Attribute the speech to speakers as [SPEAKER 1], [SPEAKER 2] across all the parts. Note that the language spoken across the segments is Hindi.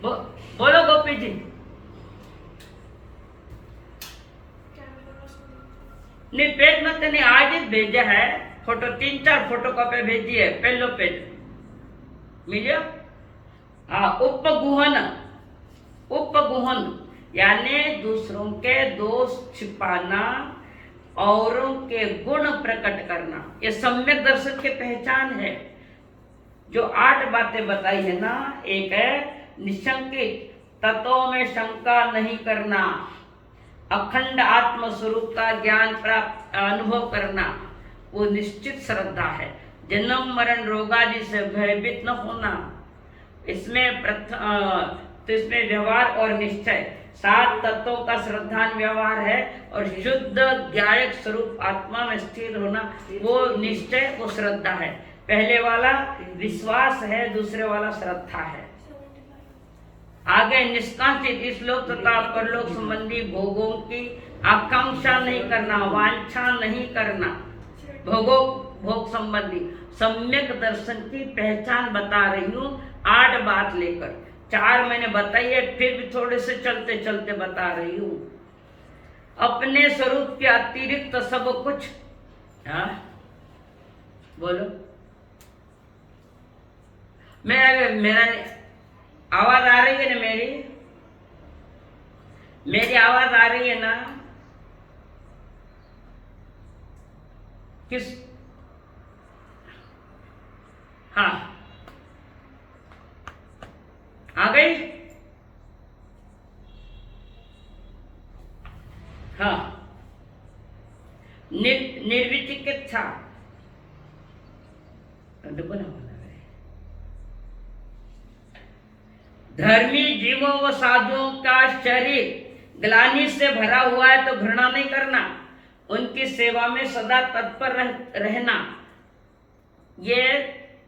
[SPEAKER 1] बो, बोलो गोपी जी। नहीं पेज मत नहीं, आज ही भेजा है फोटो, 3-4 फोटो कॉपी भेजी है, पहलो पेज मिलियो। हाँ, उपगुहन, उपगुहन यानी दूसरों के दोष छिपाना, औरों के गुण प्रकट करना, ये सम्यक दर्शन की पहचान है। जो 8 बातें बताई है ना, एक है निशंकित, तत्वों में शंका नहीं करना, अखंड आत्म स्वरूप का ज्ञान प्राप्त अनुभव करना, वो निश्चित श्रद्धा है। जन्म मरण रोगादि से भयभीत न होना, इसमें तो इसमें व्यवहार और निश्चय, 7 तत्वों का श्रद्धान व्यवहार है, और शुद्ध ज्ञायक स्वरूप आत्मा में स्थिर होना, वो निश्चय, वो श्रद्धा है। पहले वाला विश्वास है, दूसरे वाला श्रद्धा है। आगे निष्कांक्षित, इस लोक तथा परलोक संबंधी भोगों की आकांक्षा नहीं करना, वांछा नहीं करना, भोग संबंधी सम्यक दर्शन की पहचान बता रही हूँ 8 बात लेकर। 4 मैंने बताई है, फिर भी थोड़े से चलते चलते बता रही हूँ। अपने स्वरूप के अतिरिक्त सब कुछ, हाँ बोलो, मेरा आवाज आ रही है ना? मेरी आवाज आ रही है ना? किस, हाँ आ गई? हाँ, निर्विचिकित्सा, धर्मी जीवों व साधुओं का शरीर ग्लानि से भरा हुआ है तो घृणा नहीं करना, उनकी सेवा में सदा तत्पर रहना, ये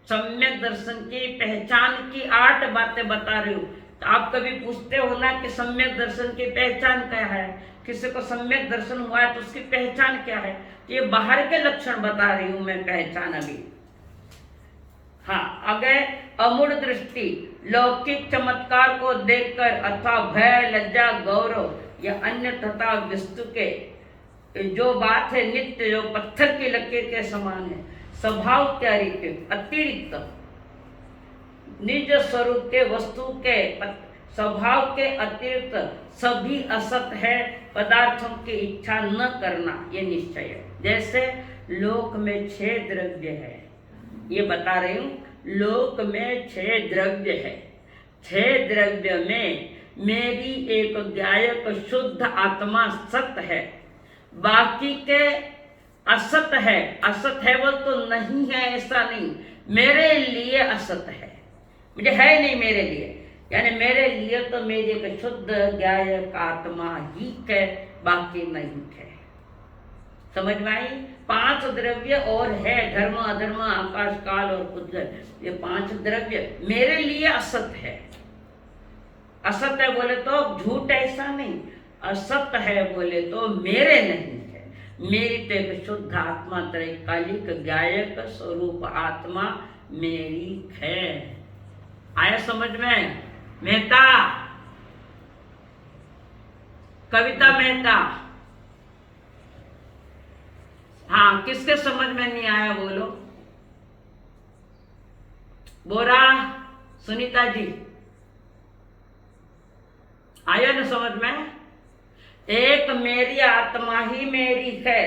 [SPEAKER 1] सम्यक दर्शन की पहचान की 8 बातें बता रही हूँ। तो आप कभी पूछते हो ना कि सम्यक दर्शन की पहचान क्या है, किसी को सम्यक दर्शन हुआ है तो उसकी पहचान क्या है? ये बाहर के लक्षण बता रही हूँ मैं, पहचान अभी। हाँ, आगे अमूढ़ दृष्टि, लौकिक चमत्कार को देखकर अथवा भय, लज्जा, गौरव या अन्य तथा वस्तु के जो बात है नित्य, जो पत्थर की लकीर के समान है, स्वभाव के अतिरिक्त निज स्वरूप के वस्तु के स्वभाव के अतिरिक्त सभी असत है, पदार्थों की इच्छा न करना, ये निश्चय है। जैसे लोक में 6 द्रव्य है, ये बता रही हूँ, लोक में 6 द्रव्य है। 6 द्रव्य में मेरी एक ज्ञायक शुद्ध आत्मा सत है, बाकी के असत है। असत है वो तो नहीं है, ऐसा नहीं, मेरे लिए असत है, मुझे है नहीं मेरे लिए, यानी मेरे लिए तो मेरी एक शुद्ध ज्ञायक आत्मा ही है, बाकी नहीं है। समझ में आई? 5 द्रव्य और है, धर्म, अधर्म, आकाश, काल और पुद्गल, ये 5 द्रव्य मेरे लिए असत है। असत है बोले तो झूठ, ऐसा नहीं, असत है बोले तो मेरे नहीं है, मेरी तो एक शुद्ध आत्मा, त्रैकालिक ज्ञायक स्वरूप आत्मा मेरी है। आया समझ में? मेहता, कविता मेहता, हाँ, किसके समझ में नहीं आया बोलो? बोरा, सुनीता जी, आया ना समझ में? एक मेरी आत्मा ही मेरी है,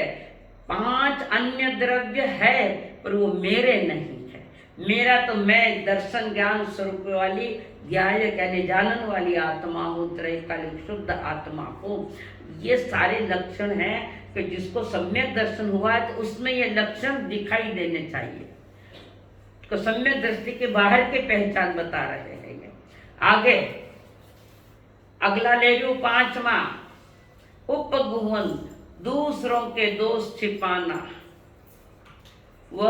[SPEAKER 1] 5 अन्य द्रव्य है, पर वो मेरे नहीं है। मेरा तो मैं दर्शन ज्ञान स्वरूप वाली ज्ञायक यानी जानन वाली आत्मा हूँ, त्रैकालिक शुद्ध आत्मा हूँ। ये सारे लक्षण हैं कि जिसको सम्यक दर्शन हुआ है तो उसमें ये लक्षण दिखाई देने चाहिए। तो सम्यक दृष्टि के बाहर की पहचान बता रहे हैं। आगे अगला ले लू 5वां, उपगुहन, दूसरों के दोष छिपाना व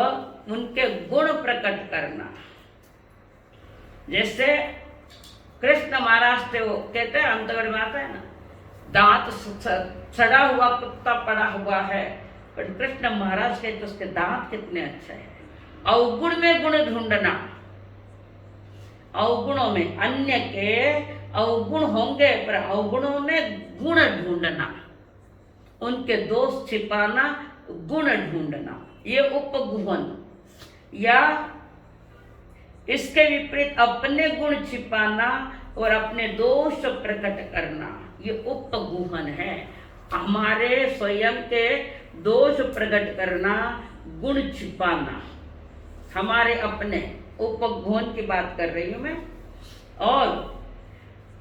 [SPEAKER 1] उनके गुण प्रकट करना। जैसे कृष्ण महाराज थे, वो कहते हैं अंतगढ़ में आता है ना, दांत सड़ा हुआ कुत्ता पड़ा हुआ है, पर कृष्ण महाराज कहते तो उसके दांत कितने अच्छे हैं। अवगुण में गुण ढूंढना, अवगुणों में, अन्य के अवगुण होंगे पर अवगुणों में गुण ढूंढना, उनके दोष छिपाना, गुण ढूंढना, ये उपगुहन। या इसके विपरीत अपने गुण छिपाना और अपने दोष प्रकट करना, ये उपगुहन है। हमारे स्वयं के दोष प्रकट करना, गुण छिपाना, हमारे अपने उपगुहन की बात कर रही हूं मैं। और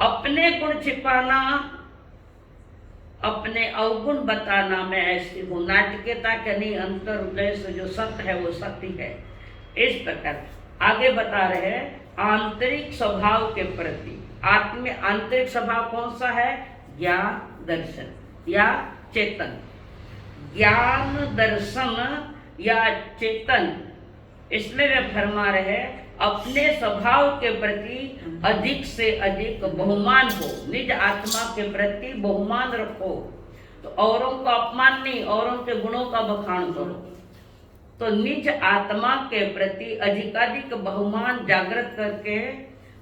[SPEAKER 1] अपने गुण छिपाना, अपने अवगुण बताना, मैं ऐसी हूं, नाटकीयता के नहीं, अंतर हृदय से जो सत्य है वो सत्य है। इस प्रकार आगे बता रहे आंतरिक स्वभाव के प्रति। आत्म आंतरिक स्वभाव कौन सा है? ज्ञान, दर्शन या चेतन। ज्ञान, दर्शन या चेतन, इसमें वे फरमा रहे अपने स्वभाव के प्रति अधिक से अधिक बहुमान हो, निज आत्मा के प्रति बहुमान रखो। तो औरों का अपमान नहीं, औरों के गुणों का बखान करो। तो निज आत्मा के प्रति अधिकाधिक बहुमान जागृत करके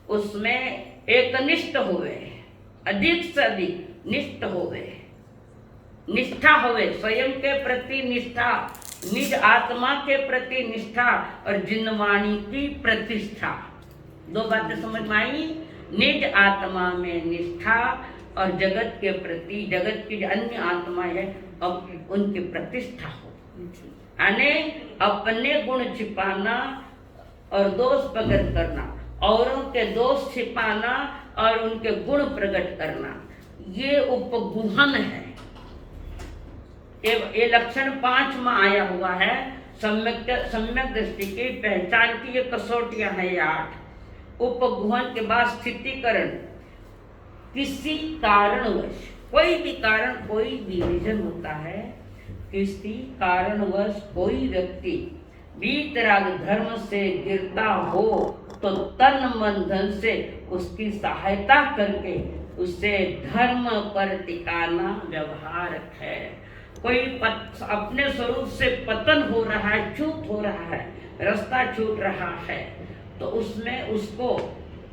[SPEAKER 1] उसमें एकनिष्ठ होवे, अधिक से अधिक निष्ठ होवे, निष्ठा होवे, स्वयं के प्रति निष्ठा, निज आत्मा के प्रति निष्ठा और जिनवाणी की प्रतिष्ठा। दो बातें समझ में आई? निज आत्मा में निष्ठा और जगत के प्रति, जगत की जो अन्य आत्मा है अब उनकी प्रतिष्ठा हो। यानी अपने गुण छिपाना और दोष प्रकट करना, औरों के दोष छिपाना और उनके गुण प्रकट करना, ये उपगुहन है। ये लक्षण 5 में आया हुआ है। सम्यक दृष्टि की पहचान की ये कसौटियां हैं, ये 8। उपगुहन के बाद स्थितिकरण। किसी कारणवश, कोई भी कारण, कोई भी रीजन होता है, किसी कारणवश कोई व्यक्ति वीतराग धर्म से गिरता हो तो तन मन धन से उसकी सहायता करके उसे धर्म पर टिकाना व्यवहारक है। कोई अपने स्वरूप से पतन हो रहा है, च्युत हो रहा है, रास्ता छूट रहा है, तो उसमें उसको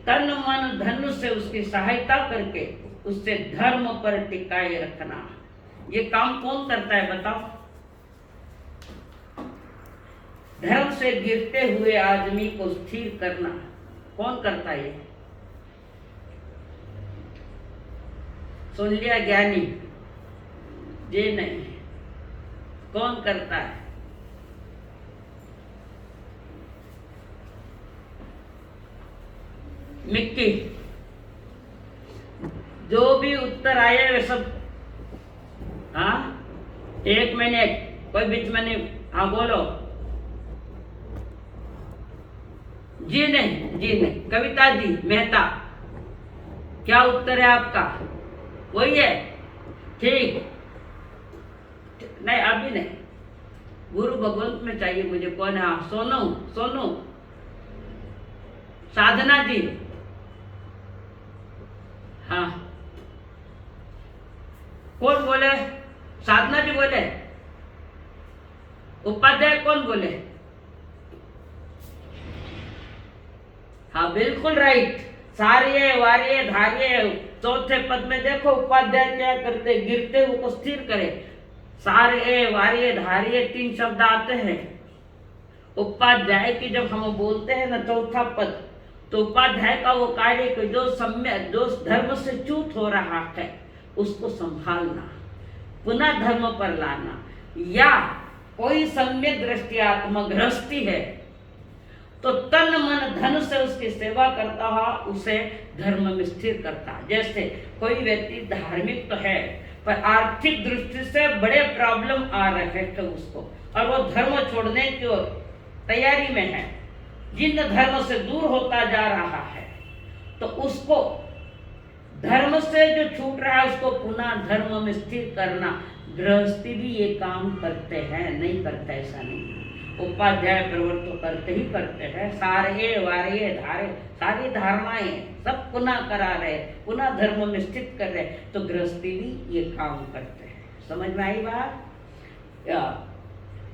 [SPEAKER 1] तन मन धन से उसकी सहायता करके उससे धर्म पर टिकाए रखना। ये काम कौन करता है बताओ? धर्म से गिरते हुए आदमी को स्थिर करना कौन करता है? सुन लिया ज्ञानी? ये नहीं, कौन करता है? मिक्की। जो भी उत्तर आए वे सब, हाँ 1 मिनट, कोई बीच में नहीं, हाँ बोलो। जी नहीं, जी नहीं। कविता जी मेहता, क्या उत्तर है आपका? वही है? ठीक नहीं, अभी नहीं, गुरु भगवंत में चाहिए मुझे। कौन है? हाँ सोनू, सोनू, साधना जी, हाँ कौन बोले? साधना जी बोले? उपाध्याय कौन बोले? हाँ बिल्कुल राइट। सार्य, वार्य, धार्य, चौथे पद में देखो उपाध्याय क्या करते, गिरते हुए को स्थिर करे। सार्य, वार्य, धार्य 3 शब्द आते हैं। उपाध्याय की जब हम बोलते हैं ना चौथा पद, तो उपाध्याय का वो कार्य कि जो सम्यक, जो धर्म से च्युत हो रहा है उसको संभालना, पुनः धर्म पर लाना। या कोई सम्यक दृष्टियात्मक गृहस्थी है तो तन मन धन से उसकी सेवा करता हुआ उसे धर्म में स्थिर करता। जैसे कोई व्यक्ति धार्मिक तो है पर आर्थिक दृष्टि से बड़े प्रॉब्लम आ रहे थे उसको, और वो धर्म छोड़ने की तैयारी में है, जिन धर्म से दूर होता जा रहा है, तो उसको धर्म से जो छूट रहा है उसको पुनः धर्म में स्थिर करना। गृहस्थी भी ये काम करते हैं, नहीं करते ऐसा नहीं। उपाध्याय प्रवृत्त तो करते ही करते हैं। सारे वार्य धारे सारी धारणाएं सब पुनः करा रहे, पुनः धर्म में स्थित कर रहे, तो गृहस्थी भी ये काम करते हैं। समझ में आई बात?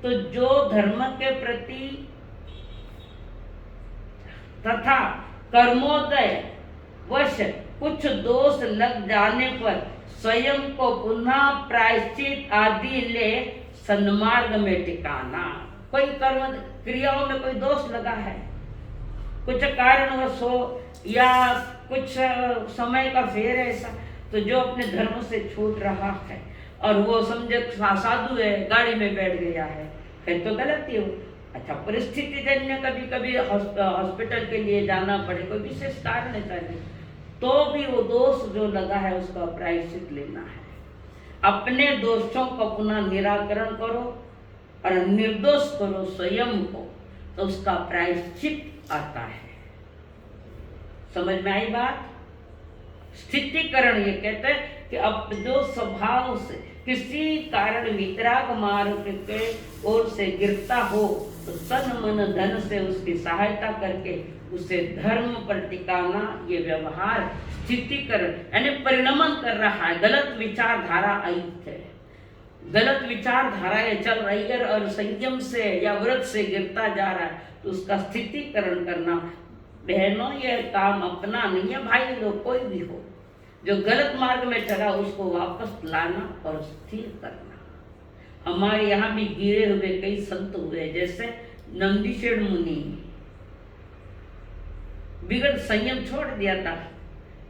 [SPEAKER 1] तो जो धर्म के प्रति तथा कर्मोदय वश कुछ दोष लग जाने पर स्वयं को पुनः प्रायश्चित आदि ले सन्मार्ग में टिकाना। कोई कर्म क्रियाओं में कोई दोष लगा है, कुछ कारणवश हो या कुछ समय का फेर है ऐसा, तो जो अपने धर्म से छूट रहा है और वो समझे साधु है, गाड़ी में बैठ गया है, फिर तो गलती हो। अच्छा, परिस्थिति जन्य कभी कभी हॉस्पिटल के लिए जाना पड़े, कोई विशेष कारण है चाहिए, तो भी वो दोष जो लगा है उसका प्रायश्चित लेना है। अपने दोषों का पुनः निराकरण करो और निर्दोष करो स्वयं को, तो उसका प्रायश्चित आता है। समझ में आई बात? स्थितिकरण ये कहते हैं कि अब जो स्वभाव से किसी कारण वितराग मार्ग के ओर से गिरता हो, तो तन मन धन से उसकी सहायता करके उसे धर्म पर टिकाना, ये व्यवहार स्थितिकरण यानी परिणमन कर रहा है। गलत विचारधारा आई है, गलत विचारधाराएं चल रही है और संयम से या व्रत से गिरता जा रहा है, तो उसका स्थितिकरण करना। बहनों, ये काम अपना नहीं है, भाई लोग कोई भी हो जो गलत मार्ग में चला उसको वापस लाना और स्थिर करना। हमारे यहाँ भी गिरे हुए कई संत हुए, जैसे नंदीशेर मुनि, बिगड़ संयम छोड़ दिया था,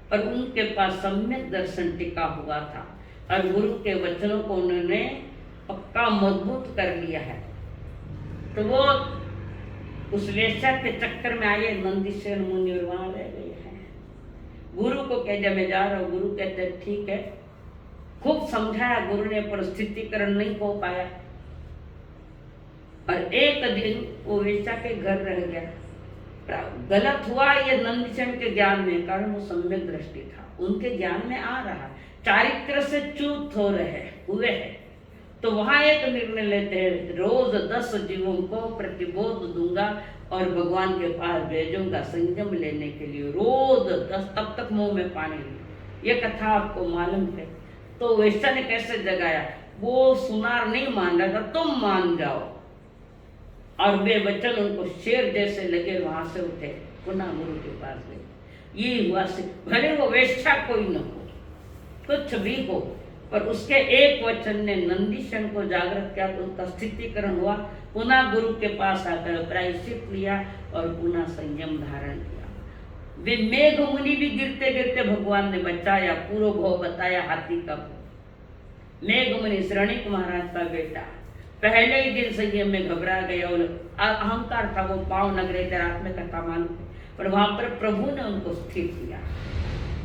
[SPEAKER 1] पर उनके पास सम्यक दर्शन टिका हुआ था और गुरु के वचनों को उन्होंने पक्का मजबूत कर लिया है। तो वो उस वेश्या के चक्कर में आए नंदीशेर मुनि और वहां रह गए हैं। गुरु को कह जब मैं जा रहा हूँ, गुरु कहते ठीक है, खूब समझाया गुरु ने, पर स्थितिकरण नहीं हो पाया और एक दिन वो वेश्या के घर रह गया। गलत हुआ ये नंदीशेर के ज्ञान में, कारण वो सम्यक दृष्टि था, उनके ज्ञान में आ रहा, चारित्र से च्युत हो रहे हुए हैं। तो वहां एक निर्णय लेते हैं, रोज 10 जीवों को प्रतिबोध दूंगा और भगवान के पास भेजूंगा संयम लेने के लिए, रोज 10, तब तक मुंह में पानी नहीं। ये कथा आपको मालूम है। तो वैसा ने कैसे जगाया, वो सुनार नहीं मान रहा था, तुम मान जाओ, और वे वचन उनको शेर जैसे लगे, वहां से उठे, पुनः गुरु के पास गए। ये हुआ, भले वो वेश्या कोई न हो, कुछ भी हो, पर उसके एक वचन ने नंदीशेर को जागृत किया, तो उसका स्थितिकरण हुआ। पुनः गुरु के पास आकर प्रायश्चित लिया और पुनः संयम धारण किया। वे मेघ मुनि भी गिरते गिरते भगवान ने बचाया, पूर्व भव बताया हाथी का भव। मेघ मुनि श्रवणिक महाराज का बेटा पहले ही दिन संयम में घबरा गया और अहंकार था, वो पांव लग रहे थे, रात में कथा मालूम है, पर वहां पर प्रभु ने उनको स्थिर किया।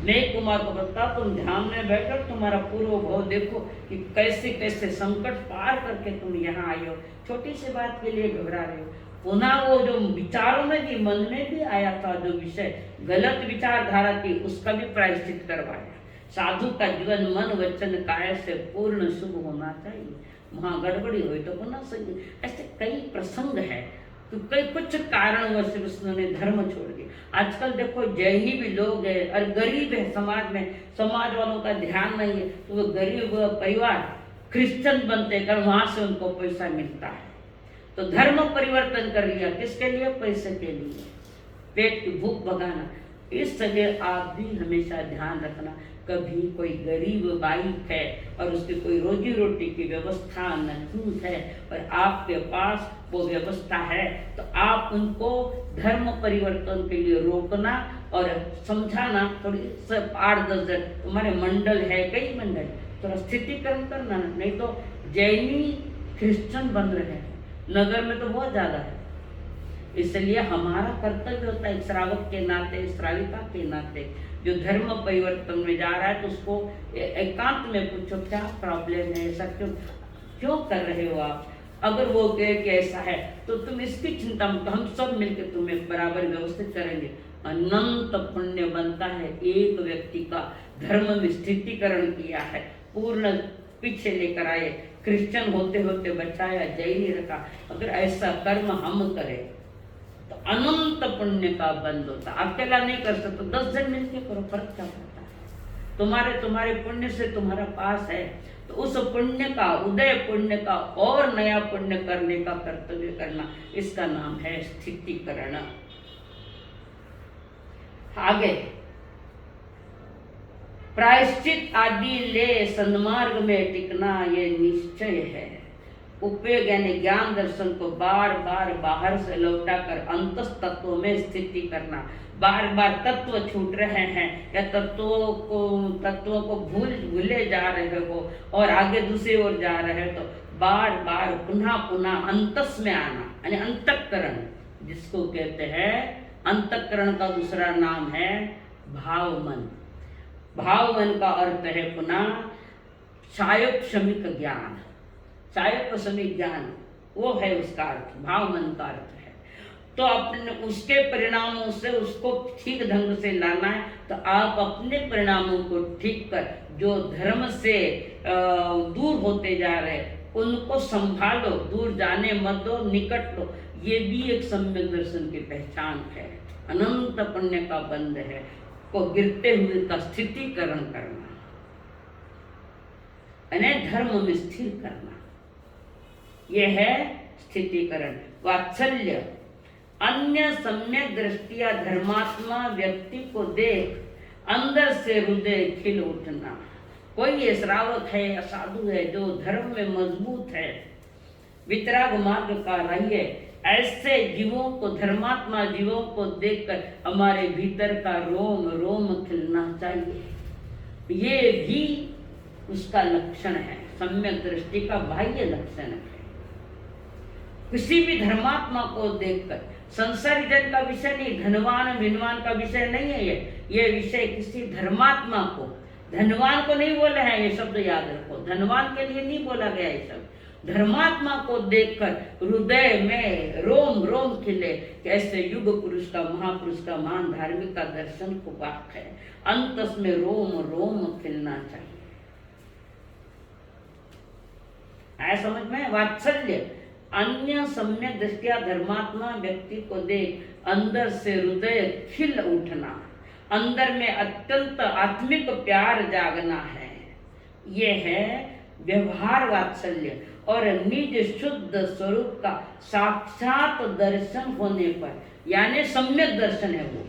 [SPEAKER 1] मेघ कुमार को बता, तुम ध्यान में बैठो, तुम्हारा पूर्व भव देखो कि कैसे कैसे संकट पार करके तुम यहाँ आई हो, छोटी सी बात के लिए घबरा रहे हो। पुनः वो जो विचारों में भी, मन में भी आया था जो विषय गलत विचारधारा थी, उसका भी प्रायश्चित करवाया। साधु का जीवन मन वचन काया से पूर्ण शुभ होना चाहिए, वहां गड़बड़ी हुई तो पुनः सही। ऐसे कई प्रसंग है, तो कई कुछ कारणवश उसने धर्म छोड़ दिया। आजकल देखो जैनी भी लोग हैं और गरीब है समाज में, समाज वालों का ध्यान नहीं है, तो वो गरीब परिवार क्रिश्चियन बनते कर वहां से उनको पैसा मिलता है। तो धर्म परिवर्तन कर लिया, किसके लिए? पैसे के लिए, पेट की भूख भगाना। इस जगह आप भी हमेशा ध्यान रखना, कभी कोई गरीब भाई है और उसकी कोई रोजी रोटी की व्यवस्था नहीं है और आपके पास वो व्यवस्था है, तो आप उनको धर्म परिवर्तन के लिए रोकना और समझाना। थोड़ी 8-10 जन तुम्हारे मंडल है, कई मंडल, थोड़ा स्थितिकरण करना, नहीं तो जैनी क्रिश्चियन बन रहे हैं नगर में तो बहुत ज्यादा है। इसलिए हमारा कर्तव्य होता है श्रावक के नाते, श्राविका के नाते, जो धर्म परिवर्तन में जा रहा है तो उसको एकांत में पूछो क्या प्रॉब्लम है, ऐसा क्यों कर रहे हो आप। अगर वो कहे कि ऐसा है तो तुम इसकी चिंता मत, हम सब मिलकर तुम्हें बराबर व्यवस्थित करेंगे। अनंत पुण्य बनता है एक व्यक्ति का धर्म में स्थितिकरण किया है, पूर्ण पीछे लेकर आए, क्रिश्चियन होते होते बचाया, जैनी रखा। अगर ऐसा कर्म हम करें तो अनंत पुण्य का बंद होता। अकेला नहीं कर सकते, 10 जन मिलकर करो, फर्क क्या पड़ता है। तुम्हारे पुण्य से तुम्हारा पास है, तो उस पुण्य का, उदय पुण्य का और नया पुण्य करने का कर्तव्य करना, इसका नाम है स्थितिकरण। आगे प्रायश्चित आदि ले सन्मार्ग में टिकना ये निश्चय है। उपयोग यानी ज्ञान दर्शन को बार बार बाहर से लौटाकर अंतस तत्वों में स्थिति करना। बार बार तत्व छूट रहे हैं या तत्वों को भूले जा रहे हो और आगे दूसरी ओर जा रहे हो, तो बार बार पुनः पुनः अंतस में आना, यानी अंतःकरण, जिसको कहते हैं अंतःकरण का दूसरा नाम है भाव मन। भाव मन का अर्थ है पुनः सायोपशमिक ज्ञान। सायोपशमिक ज्ञान वो है उसका अर्थ, भाव मन का अर्थ है। तो अपने उसके परिणामों से उसको ठीक ढंग से लाना है, तो आप अपने परिणामों को ठीक कर जो धर्म से दूर होते जा रहे उनको संभालो, दूर जाने मत दो, निकट लो। ये भी एक सम्यक दर्शन की पहचान है। अनंत पुण्य का बंध है को गिरते हुए का स्थितिकरण करना, यानी धर्म में स्थिर करना, यह है स्थितिकरण। वात्सल्य अन्य सम्यक दृष्टिया धर्मात्मा व्यक्ति को देख अंदर से हृदय खिल उठना। कोई ये श्रावक है या साधु है जो धर्म में मजबूत है, वितराग मार्ग का राही है, ऐसे जीवों को, धर्मात्मा जीवों को देखकर हमारे भीतर का रोम रोम खिलना चाहिए। ये भी उसका लक्षण है, सम्यक दृष्टि का बाह्य लक्षण है। किसी भी धर्मात्मा को देखकर, संसारी जन का विषय नहीं, धनवान विनवान का विषय नहीं है ये विषय किसी धर्मात्मा को, धनवान को नहीं बोले हैं, ये शब्द याद रखो, धनवान के लिए नहीं बोला गया ये शब्द। धर्मात्मा को देखकर हृदय में रोम रोम खिले कि ऐसे युग पुरुष का, महापुरुष का, महान धार्मिक का दर्शन को वाक है, अंतस में रोम रोम खिलना चाहिए। आया समझ में? वात्सल्य अन्य सम्यक दृष्टिया धर्मात्मा व्यक्ति को देख अंदर से हृदय खिल उठना, अंदर में अत्यंत आत्मिक प्यार जागना है। ये है व्यवहार वात्सल्य। और निज शुद्ध स्वरूप का साक्षात दर्शन होने पर, यानी सम्यक दर्शन है वो,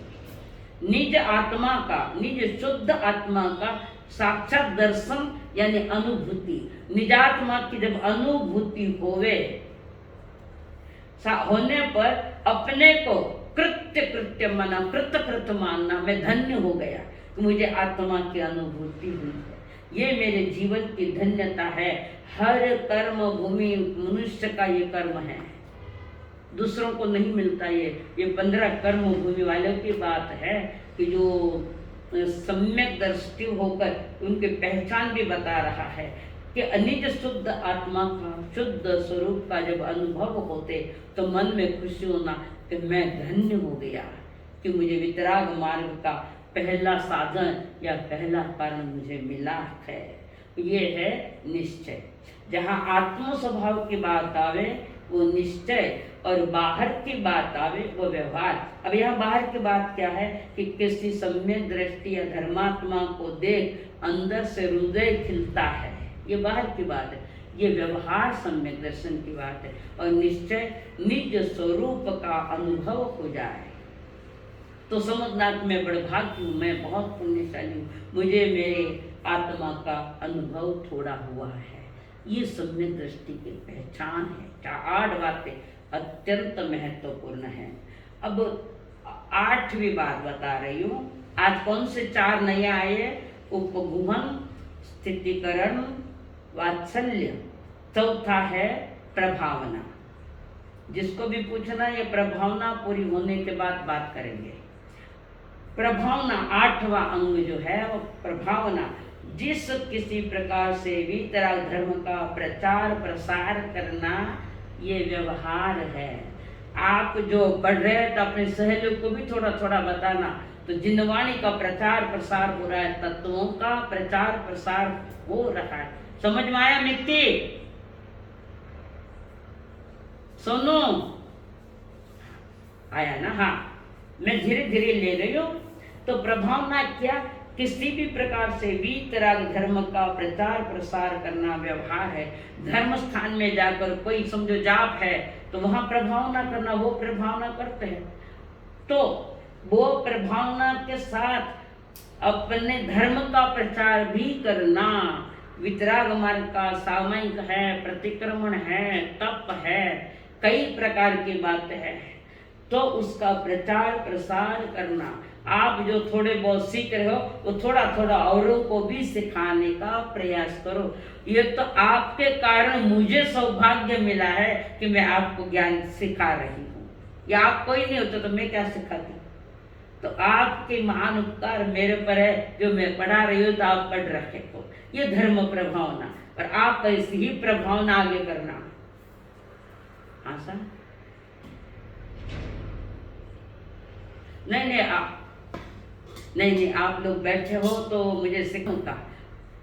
[SPEAKER 1] निज आत्मा का, निज शुद्ध आत्मा का साक्षात दर्शन यानी अनुभूति। निजात्मा की जब अनुभूति होने पर अपने को कृत्य माना, कृत मानना, मैं धन्य हो गया कि मुझे आत्मा की अनुभूति हुई है, ये मेरे जीवन की धन्यता है। हर कर्म भूमि मनुष्य का ये कर्म है, दूसरों को नहीं मिलता। ये 15 कर्म भूमि वालों की बात है कि जो सम्यक दृष्टि होकर उनकी पहचान भी बता रहा है कि निज शुद्ध आत्मा का, शुद्ध स्वरूप का जब अनुभव होते तो मन में खुशी होना कि मैं धन्य हो गया कि मुझे वितराग मार्ग का पहला साधन या पहला कारण मुझे मिला है। ये है निश्चय। जहाँ आत्म स्वभाव की बात आवे वो निश्चय, और बाहर की बात आवे वो व्यवहार। अब यहाँ बाहर की बात क्या है कि किसी सम्यक दृष्टि या धर्मात्मा को देख अंदर से हृदय खिलता है, ये बाहर की बात है। ये व्यवहार सम्यक दर्शन की बात है। और निश्चय निज स्वरूप का अनुभव हो जाए तो समझना कि मैं बड़भागी हूँ, मैं बहुत पुण्यशाली हूँ, मुझे मेरे आत्मा का अनुभव थोड़ा हुआ है। ये सम्यक दृष्टि की पहचान है। 8 बातें अत्यंत महत्वपूर्ण हैं। अब 8वीं बात बता रही हूँ। आज कौन से 4 नए आए? उपगुहन, स्थितिकरण, वात्सल्य, चौथा है प्रभावना। जिसको भी पूछना ये प्रभावना पूरी होने के बाद बात करेंगे। प्रभावना 8वां अंग जो है वो प्रभावना। जिस किसी प्रकार से वितराग धर्म का प्रचार प्रसार करना ये व्यवहार है। आप जो पढ़ रहे हैं तो अपने सहेलियों को भी थोड़ा थोड़ा बताना। तो जिनवाणी का प्रचार प्रसार हो रहा है, तत्वों का प्रचार प्रसार हो रहा है। समझ में आया मित्ती? सुनो, आया ना? हाँ, मैं धीरे धीरे ले रही हूँ। तो प्रभावना क्या? किसी भी प्रकार से वीतराग धर्म का प्रचार प्रसार करना व्यवहार है। धर्म स्थान में जाकर कोई समझो जाप है तो वहां प्रभावना करना, वो प्रभावना करते हैं। तो वो प्रभावना के साथ अपने धर्म का प्रचार भी करना। वितराग मार्ग का सामयिक है, प्रतिक्रमण है, तप है, कई प्रकार की बातें है, तो उसका प्रचार प्रसार करना। आप जो थोड़े बहुत सीख रहे हो वो थोड़ा थोड़ा औरों को भी सिखाने का प्रयास करो। ये तो आपके कारण मुझे सौभाग्य मिला है कि मैं आपको ज्ञान सिखा रही हूँ। या आप कोई नहीं होता तो मैं क्या सिखाती। तो आपके महान उपकार मेरे पर है, जो मैं पढ़ा रही हूँ तो आप पढ़ रखे हो। ये धर्म प्रभावना, और आप ऐसी ही प्रभावना आगे करना। आसान नहीं, आप लोग बैठे हो तो मुझे सिखाऊंगा।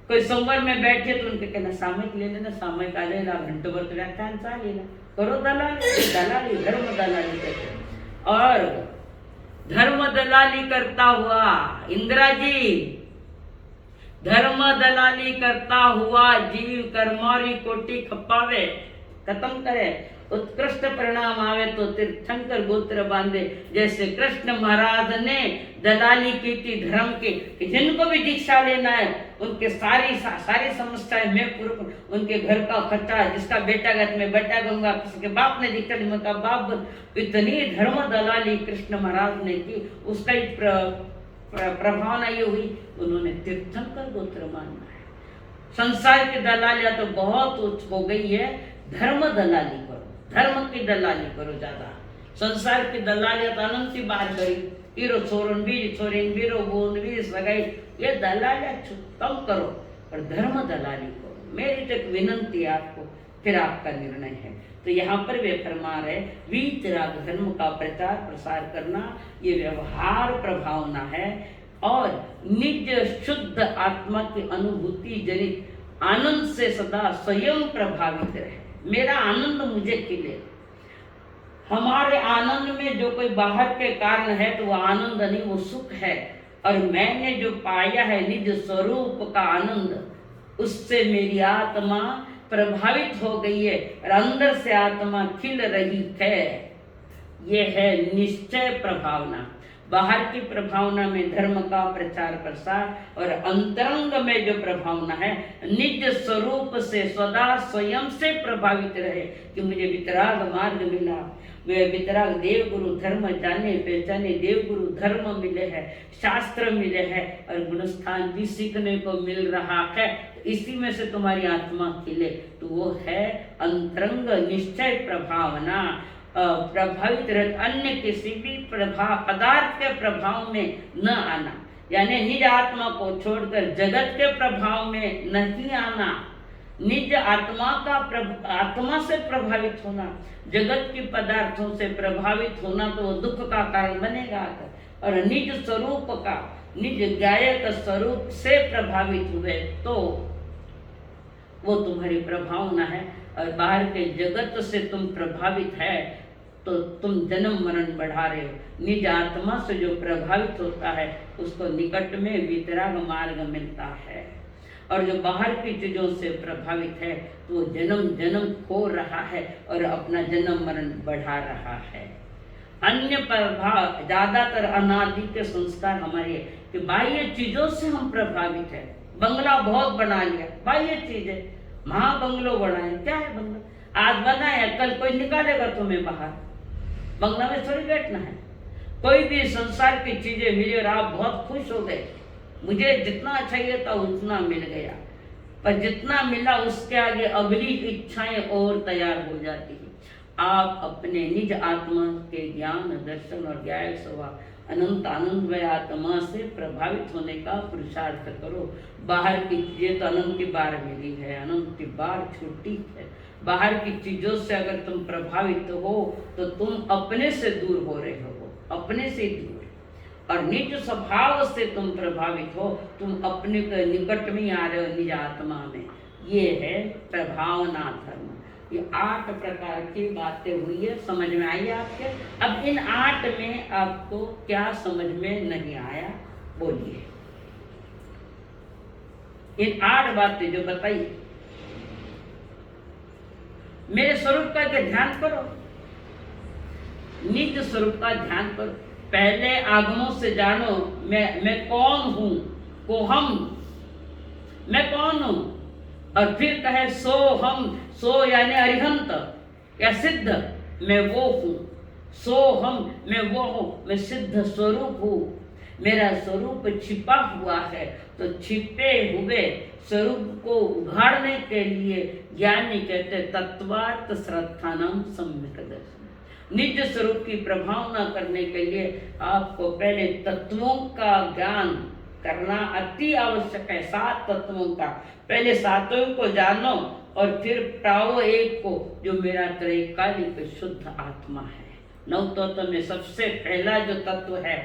[SPEAKER 1] कोई सोमवार में बैठे तो उनके कहना सामयिक ले लेना, सामयिक आ जाएगा, घंटों भर तो व्याख्यान सा लेना, करो दलाली, धर्म दलाली करते। और धर्म दलाली करता हुआ इंदिरा जी, धर्म दलाली करता हुआ जीव कर्मारी कोटि खपावे, खत्म करे, उत्कृष्ट परिणाम आवे तो तीर्थंकर गोत्र बांधे। जैसे कृष्ण महाराज ने दलाली की थी धर्म की, कि जिनको भी दीक्षा लेना है उनके सारी समस्याएं मैं पूर्ण, उनके घर का खर्चा, जिसका बेटा गत में बेटा दूंगा, किसी के बाप ने दीक्षा ली का बाप, इतनी धर्म दलाली कृष्ण महाराज ने की। उसका एक प्रभावना ये हुई, उन्होंने तीर्थंकर गोत्र मानना है। संसार की दलालियां तो बहुत उच्च हो गई है, धर्म दलाली करो, धर्म की दलाली करो ज्यादा। संसार की दलालियां तो अनंत बार करी, हीरो छोरन बीरो बोन भी सगाई, ये दलालियां कम करो और धर्म दलाली करो। मेरी तो एक विनंती है आपको, फिर आपका निर्णय है। तो यहाँ पर वे फरमा रहे, वीतराग धर्म का प्रचार प्रसार करना ये व्यवहार प्रभावना है, और निज शुद्ध आत्मा की अनुभूति जनित आनंद से सदा स्वयं प्रभावित रहे। मेरा आनंद मुझे खिले। हमारे आनंद में जो कोई बाहर के कारण है तो वो आनंद नहीं, वो सुख है। और मैंने जो पाया है निज स्वरूप का आनंद, उससे मेरी आत्मा प्रभावित हो गई है और अंदर से आत्मा खिल रही है। ये है निश्चय प्रभावना। बाहर की प्रभावना में धर्म का प्रचार प्रसार, और अंतरंग में जो प्रभावना है निज स्वरूप से सदा स्वयं से प्रभावित रहे कि मुझे वितराग मार्ग मिला, वे वितराग देव गुरु धर्म जाने पहचाने, देव गुरु धर्म मिले हैं, शास्त्र मिले हैं, और गुणस्थान भी सीखने को मिल रहा है। इसी में से तुम्हारी आत्मा खिले, तो वो है अंतरंग निश्चय प्रभावना। प्रभावित रहे, अन्य किसी भी पदार्थ के प्रभाव में न आना, यानी निज आत्मा को छोड़कर जगत के प्रभाव में नहीं आना। निज आत्मा का आत्मा से प्रभावित होना, जगत के पदार्थों से प्रभावित होना तो वो दुख का कारण बनेगा। और निज स्वरूप का, निज गायक स्वरूप से प्रभावित हुए तो वो तुम्हारी प्रभावना है। और बाहर के जगत से तुम प्रभावित है तो तुम जन्म मरण बढ़ा रहे हो। निज आत्मा से जो प्रभावित होता है उसको निकट में वितराग मार्ग मिलता है, और जो बाहर की चीजों से प्रभावित है तो जन्म जन्म खो रहा है और अपना जन्म मरण बढ़ा रहा है। अन्य प्रभाव, ज्यादातर अनादि के संस्कार हमारे कि बाह्य चीजों से हम प्रभावित है। बंगला बहुत बना लिया, बाह्य चीज है, महाबंगलो बनाए, क्या है बंगला, आज बनाया कल कोई निकालेगा तुम्हें बाहर, बंगला में थोड़ी बैठना है। कोई भी संसार की चीजें मिली और आप बहुत खुश हो गए, मुझे जितना चाहिए था उतना मिल गया, पर जितना मिला उसके आगे अगली इच्छाएं और तैयार हो जाती है। आप अपने निज आत्मा के ज्ञान दर्शन और ज्ञान स्वभाव अनंत आनंदमय आत्मा से प्रभावित होने का पुरुषार्थ करो। बाहर की चीजें तो अनंत बार मिली है, अनंत बार छुट्टी है। बाहर की चीजों से अगर तुम प्रभावित हो तो तुम अपने से दूर हो रहे हो, अपने से दूर। और निज स्वभाव से तुम प्रभावित हो, तुम अपने के निकट में आ रहे हो, निज आत्मा में। ये है प्रभावना धर्म। ये 8 प्रकार की बातें हुई है, समझ में आई आपके? अब इन 8 में आपको क्या समझ में नहीं आया बोलिए। इन 8 बातें जो बताई, मेरे स्वरूप का ध्यान करो, निज स्वरूप का ध्यान करो। पहले आगमों से जानो मैं कौन हूं, को हम, मैं कौन हूं। और फिर कहे सो हम, सो यानी अरिहंत या सिद्ध, मैं वो हूं। सो हम, मैं वो हूं, मैं सिद्ध स्वरूप हूं। मेरा स्वरूप छिपा हुआ है, तो छिपे हुए स्वरूप को उघाड़ने के लिए ज्ञानी कहते तत्वार्थ श्रद्धानम सम्यक दर्शन। निज स्वरूप की प्रभावना करने के लिए आपको पहले तत्वों का ज्ञान करना अति आवश्यक है। 7 तत्वों का, पहले 7 को जानो और फिर पाओ एक को, जो मेरा त्रैकालिक शुद्ध आत्मा है। 9 तत्व में सबसे पहला जो तत्व है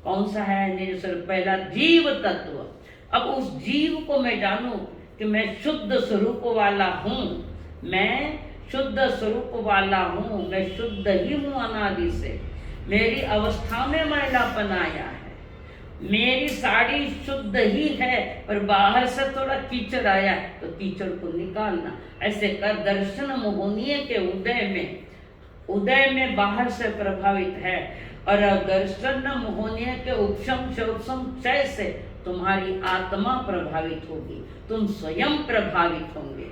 [SPEAKER 1] कौन सा है? निज स्वरूप, पहला जीव तत्व। अब उस जीव को मैं जानूं कि मैं शुद्ध स्वरूप वाला हूं, मैं शुद्ध स्वरूप वाला हूं, मैं शुद्ध ही हूं अनादि से। मेरी अवस्था में मैलापन आया है, मेरी साड़ी शुद्ध ही है, पर बाहर से थोड़ा कीचड़ आया तो कीचड़ को निकालना। ऐसे कर दर्शन मोहनीय के उदय में बाहर से प्रभावित है, और दर्शन मोहनीय के उपशम शौसम क्षय से तुम्हारी आत्मा प्रभावित होगी, तुम स्वयं प्रभावित होंगे।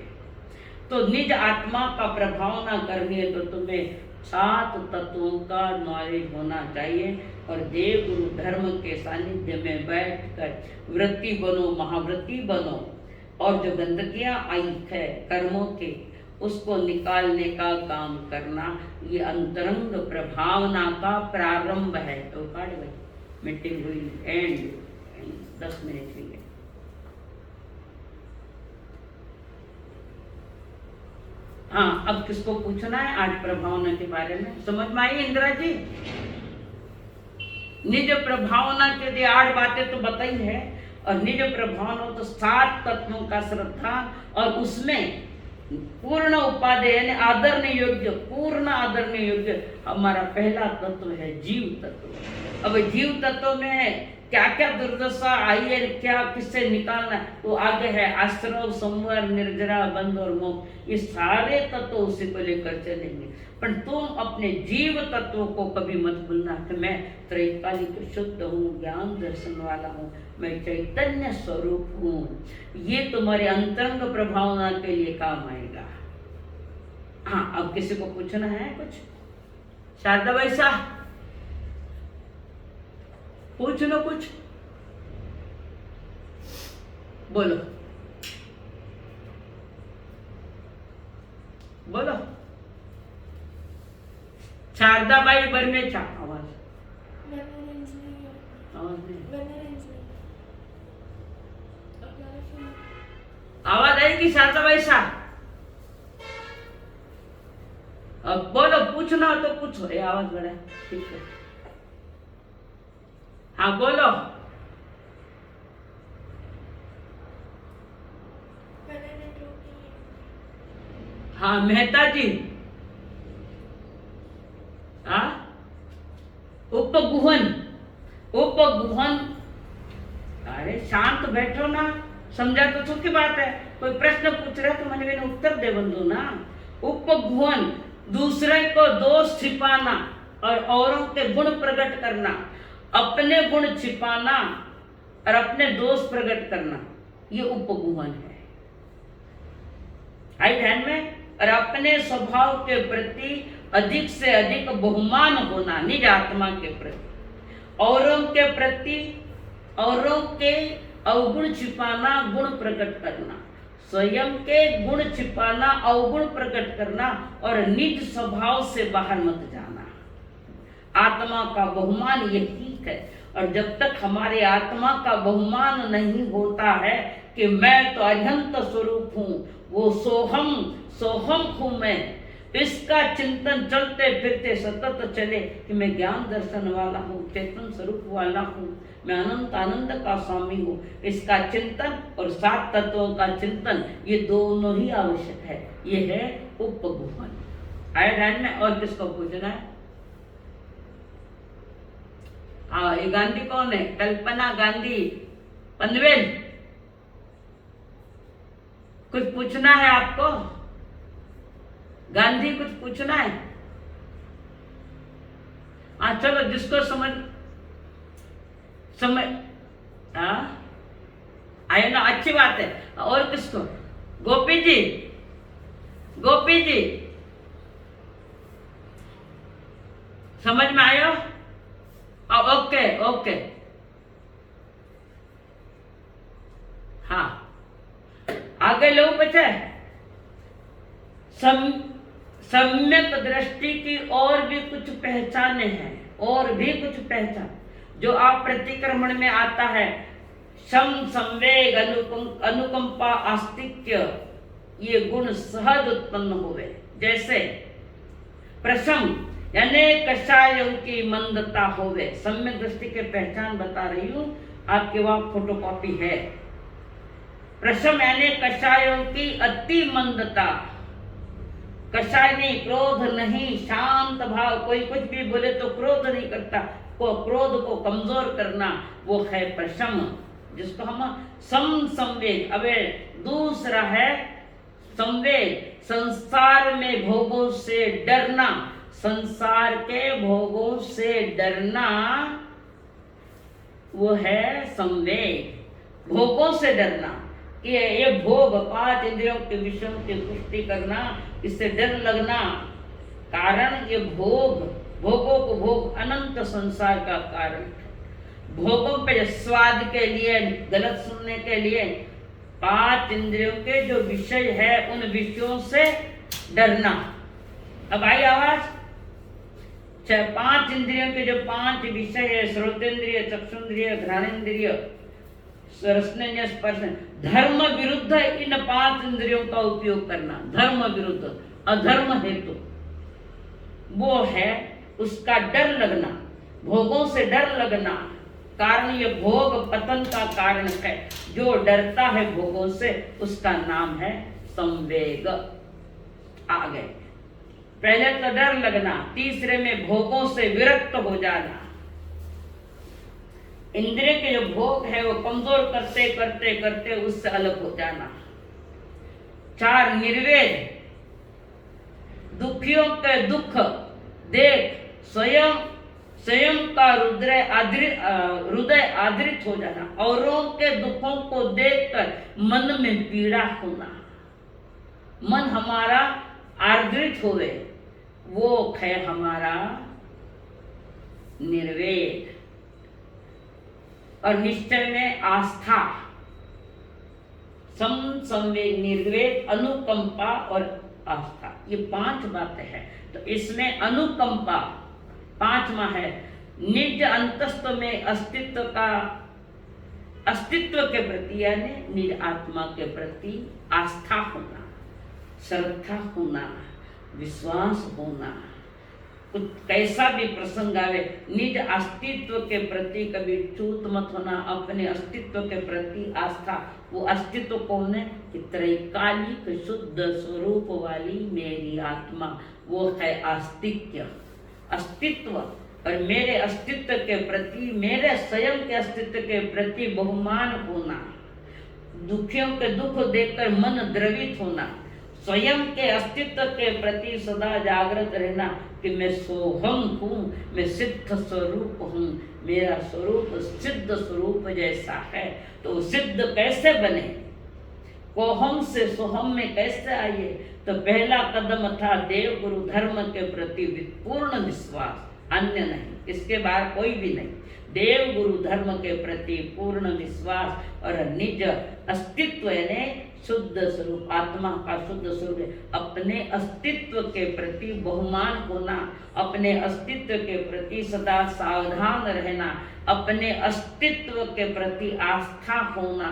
[SPEAKER 1] तो निज आत्मा का प्रभाव ना करनी है तो तुम्हें 7 तत्वों का नॉलेज होना चाहिए। और देव गुरु धर्म के सानिध्य में बैठकर वृत्ति बनो, महावृत्ति बनो, और जो गंदगियां आई है कर्मों के, उसको निकालने का काम करना, ये अंतरंग प्रभावना का प्रारंभ है। तो मीटिंग हुई एंड 10 मिनट हुई है। हाँ, अब किसको पूछना है आज प्रभावना के बारे में? समझ में आई इंदिरा जी? निज प्रभावना के लिए 8 बातें तो बताई है, और निज प्रभावना तो 7 तत्वों का श्रद्धा, और उसमें पूर्ण उपादेय यानी आदरणीय योग्य, पूर्ण आदरणीय योग्य हमारा पहला तत्व है जीव तत्व। अब जीव तत्व में क्या क्या दुर्दशा आई है, क्या किससे निकालना, तो आगे है आश्रव, संवर, निर्जरा, बंध और मोह। ये सारे तत्व उसी को लेकर चलेंगे। पर तुम अपने जीव तत्व को कभी मत भूलना कि मैं त्रैकालिक शुद्ध हूँ, ज्ञान दर्शन वाला हूँ, मैं चैतन्य स्वरूप हूँ। ये तुम्हारे अंतरंग प्रभावना के लिए काम आएगा। हाँ, अब किसी को पूछना है कुछ? शारदा वैसा पूछ लो कुछ, बोलो बोलो। शारदा बाई बरमेचा, आवाज आवाज आएगी शारदा बाई सा? अब बोलो, पूछना तो पूछो। ये आवाज बड़ा ठीक है। हाँ बोलो। हाँ मेहता जी, हाँ उपगुहन, उपगुहन। अरे शांत बैठो ना, समझा तो सुखी बात है। कोई प्रश्न पूछ रहा है तो मैंने उत्तर दे बंदो ना। उपगुहन, दूसरे को दोष छिपाना और औरों के गुण प्रकट करना, अपने गुण छिपाना और अपने दोष प्रकट करना, ये उपगुहन है। आई ध्यान में। और अपने स्वभाव के प्रति अधिक से अधिक बहुमान होना, निज आत्मा के प्रति, औरों के प्रति औरों के अवगुण छिपाना, गुण प्रकट करना, स्वयं के गुण छिपाना, अवगुण प्रकट करना, और निज स्वभाव से बाहर मत जाना। आत्मा का बहुमान ये ठीक है। और जब तक हमारे आत्मा का बहुमान नहीं होता है कि मैं तो अनंत स्वरूप हूँ, वो सोहम सोहम हूँ मैं, इसका चिंतन चलते फिरते सतत चले कि मैं ज्ञान दर्शन वाला हूँ, चेतन स्वरूप वाला हूँ, मैं अनंत आनंद का स्वामी हूँ, इसका चिंतन और 7 तत्वों का चिंतन, ये दोनों ही आवश्यक है। ये है उपगुहन। आया ध्यान में। और किसको पूछना है? हाँ, ये गांधी कौन है? कल्पना गांधी पनवेल। कुछ पूछना है आपको? गांधी कुछ पूछना है? चलो जिसको समझ आए ना, अच्छी बात है। और किसको? गोपी जी, गोपी जी समझ में आयो? ओके ओके, हाँ आगे लो बच्चे। सम्यक दृष्टि की और भी कुछ पहचाने हैं, और भी कुछ पहचान जो आप प्रतिक्रमण में आता है। सम, संवेग, अनुकंपा, आस्तिक्य, ये गुण सहज उत्पन्न हुए। जैसे प्रशम यानी कषायों की मंदता होवे। सम्यक दृष्टि के पहचान बता रही हूं, आपके वहां फोटोकॉपी है। प्रशम यानी कषायों की अति मंदता। कषाय नहीं, क्रोध नहीं, शांत भाव। कोई कुछ भी बोले तो क्रोध नहीं करता, क्रोध को कमजोर करना, वो है प्रशम, जिसको हम संवेग। अब दूसरा है संवेग, संसार में भोगों से डरना। संसार के भोगों से डरना वो है संवेग। भोगों से डरना कि ये भोग, 5 इंद्रियों के विषयों की पुष्टि करना, इससे डर लगना। कारण ये भोगों को भोग अनंत संसार का कारण। भोगों पे स्वाद के लिए, गलत सुनने के लिए 5 इंद्रियों के जो विषय है उन विषयों से डरना। अब आई आवाज? 5 इंद्रियों के जो 5 विषय है, श्रोतेंद्रिय, चक्षुंद्रिय, घ्राणेन्द्रिय, रसनेन्द्रिय, स्पर्श, धर्म विरुद्ध इन 5 इंद्रियों का उपयोग करना। धर्म विरुद्ध, अधर्म हेतु, वो है उसका डर लगना, भोगों से डर लगना। कारण ये भोग पतन का कारण है। जो डरता है भोगों से उसका नाम है संवेग। आ गए, पहले तो डर लगना, तीसरे में भोगों से विरक्त हो जाना। इंद्रिय के जो भोग है वो कमजोर करते करते करते उससे अलग हो जाना। 4 निर्वेद, दुखियों के दुख देख स्वयं का हृदय आदृत हो जाना। औरों के दुखों को देखकर मन में पीड़ा होना, मन हमारा आदृत होवे, वो है हमारा निर्वेद। और निश्चय में आस्था, संवेग, निर्वेद, अनुकंपा और आस्था, ये 5 बातें हैं। तो इसमें अनुकंपा 5वां है। निज अंतस्थ में अस्तित्व के प्रति यानी निज आत्मा के प्रति आस्था होना, श्रद्धा होना, विश्वास होना। कुछ कैसा भी प्रसंग आवे, निज अस्तित्व के प्रति कभी चूत मत होना। अपने अस्तित्व के प्रति आस्था। वो अस्तित्व कौन है? कि त्रैकालिक शुद्ध स्वरूप वाली मेरी आत्मा, वो है अस्तित्व। और मेरे अस्तित्व के प्रति, मेरे स्वयं के अस्तित्व के प्रति बहुमान होना, दुखियों के दुख देखकर मन द्रवित होना, स्वयं के अस्तित्व के प्रति सदा जागृत रहना कि मैं सोहम हूँ, मैं सिद्ध स्वरूप हूँ, मेरा स्वरूप सिद्ध स्वरूप जैसा है। तो सिद्ध कैसे बने? कोहम से सोहम में कैसे आइए? तो पहला कदम था देव गुरु धर्म के प्रति पूर्ण विश्वास, अन्य नहीं, इसके बाहर कोई भी नहीं। देव गुरु धर्म के प्रति पूर्ण विश्वास और निज अस्तित्व यानी शुद्ध स्वरूप, आत्मा का शुद्ध स्वरूप, अपने अस्तित्व के प्रति बहुमान होना, अपने अस्तित्व के प्रति सदा सावधान रहना, अपने अस्तित्व के प्रति आस्था होना।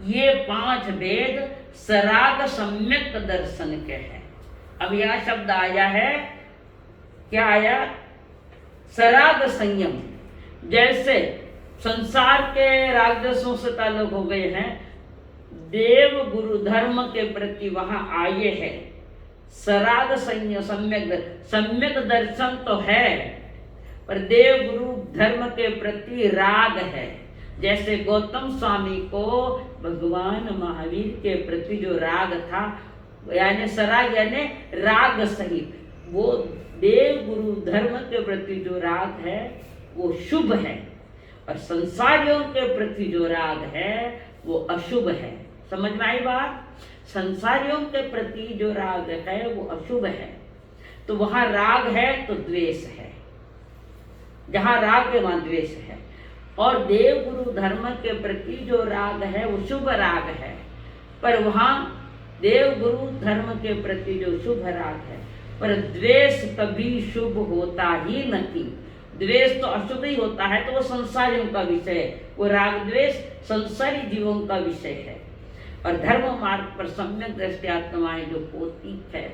[SPEAKER 1] ये 5 वेद सराग सम्यक दर्शन के हैं। अब यह शब्द आया है, क्या आया? सराग संयम। जैसे संसार के रागद्वेषों से ताल्लुक हो गए हैं, देव गुरु धर्म के प्रति वहां आए हैं सराग सम्यक दर्शन तो है, पर देव गुरु धर्म के प्रति राग है। जैसे गौतम स्वामी को भगवान महावीर के प्रति जो राग था, यानी सराग यानी राग सहित, वो देव गुरु धर्म के प्रति जो राग है वो शुभ है, और संसारियों के प्रति जो राग है वो अशुभ है। समझ में आई बात? संसारियों के प्रति जो राग है वो अशुभ है, तो वहां राग है तो द्वेष है, जहां राग है वहां द्वेष है। और देव गुरु धर्म के प्रति जो राग है वो शुभ राग है, पर वहां देव गुरु धर्म के प्रति जो शुभ राग है, पर द्वेष कभी शुभ होता ही नहीं। द्वेष तो अशुभ ही होता है, तो वो संसारियों का विषय है, वो राग द्वेष संसारी जीवों का विषय है। और धर्म मार्ग पर सम्यक दृष्टि आत्माएं जो होती है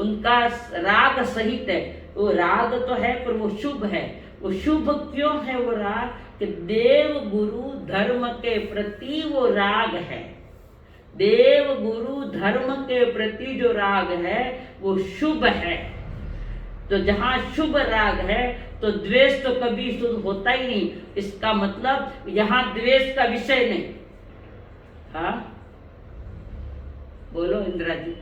[SPEAKER 1] उनका राग सहित है, वो राग तो है पर वो शुभ है। वो शुभ क्यों है वो राग? कि देव गुरु धर्म के प्रति वो राग है। देव गुरु धर्म के प्रति जो राग है वो शुभ है। तो जहां शुभ राग है तो द्वेष तो कभी शुभ होता ही नहीं। इसका मतलब यहां द्वेष का विषय नहीं। हाँ बोलो इंदिरा जी।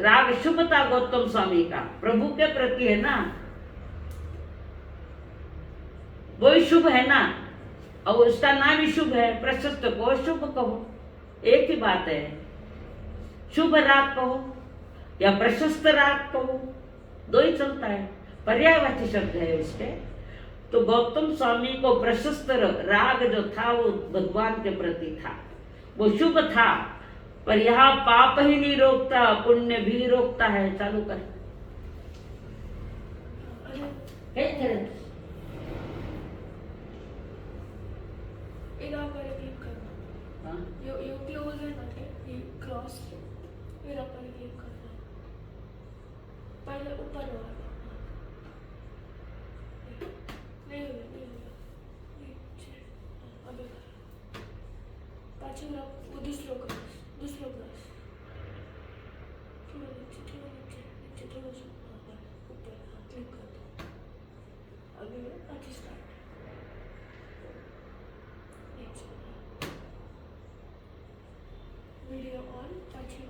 [SPEAKER 1] राग शुभ था गौतम स्वामी का, प्रभु के प्रति है ना, वही शुभ है ना, और उसका नाम ही शुभ है। प्रशस्त कहो शुभ कहो, एक ही बात है। शुभ राग कहो या प्रशस्त राग कहो, दो ही चलता है, पर्यायवाची शब्द है उसके। तो गौतम स्वामी को प्रशस्त राग जो था वो भगवान के प्रति था, वो शुभ था। पर यहाँ पाप ही नहीं रोकता, पुण्य भी रोकता है। चालू कर।
[SPEAKER 2] पहले ऊपर दूसरा ग्लास थोड़ा नीचे थोड़ा सा ऊपर क्लिक कर दो। अभी अच्छी स्टार्ट वीडियो ऑन पाछी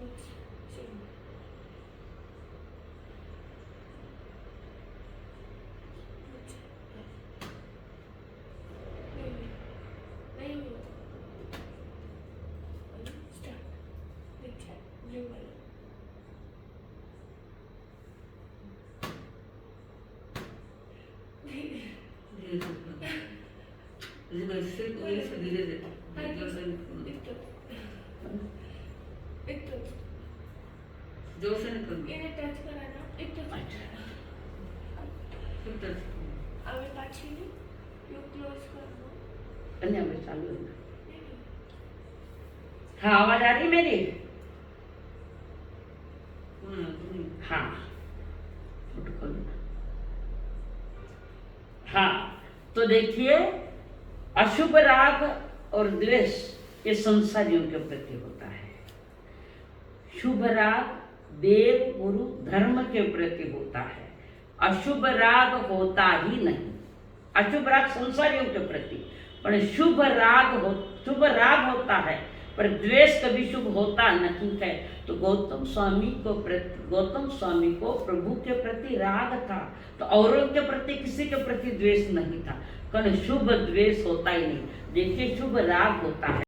[SPEAKER 1] जोर से निकल
[SPEAKER 2] इन्हें टच करा ना एक टच अभी पाछी नहीं यू क्लोज कर दो।
[SPEAKER 1] अन्य में चालू है। हाँ आवाज आ रही मेरी? हाँ हाँ, तो देखिए अशुभ राग और द्वेष ये संसारियों के प्रति होता है। शुभ राग देव गुरु धर्म के प्रति होता है, अशुभ राग होता ही नहीं। अशुभ राग संसारियों के प्रति, पर शुभ राग होता है, पर द्वेष कभी शुभ होता नहीं है। तो गौतम स्वामी को प्रभु के प्रति राग था, तो औरों के प्रति किसी के प्रति द्वेष नहीं था, कारण शुभ द्वेष होता ही नहीं। देखिए शुभ राग होता है।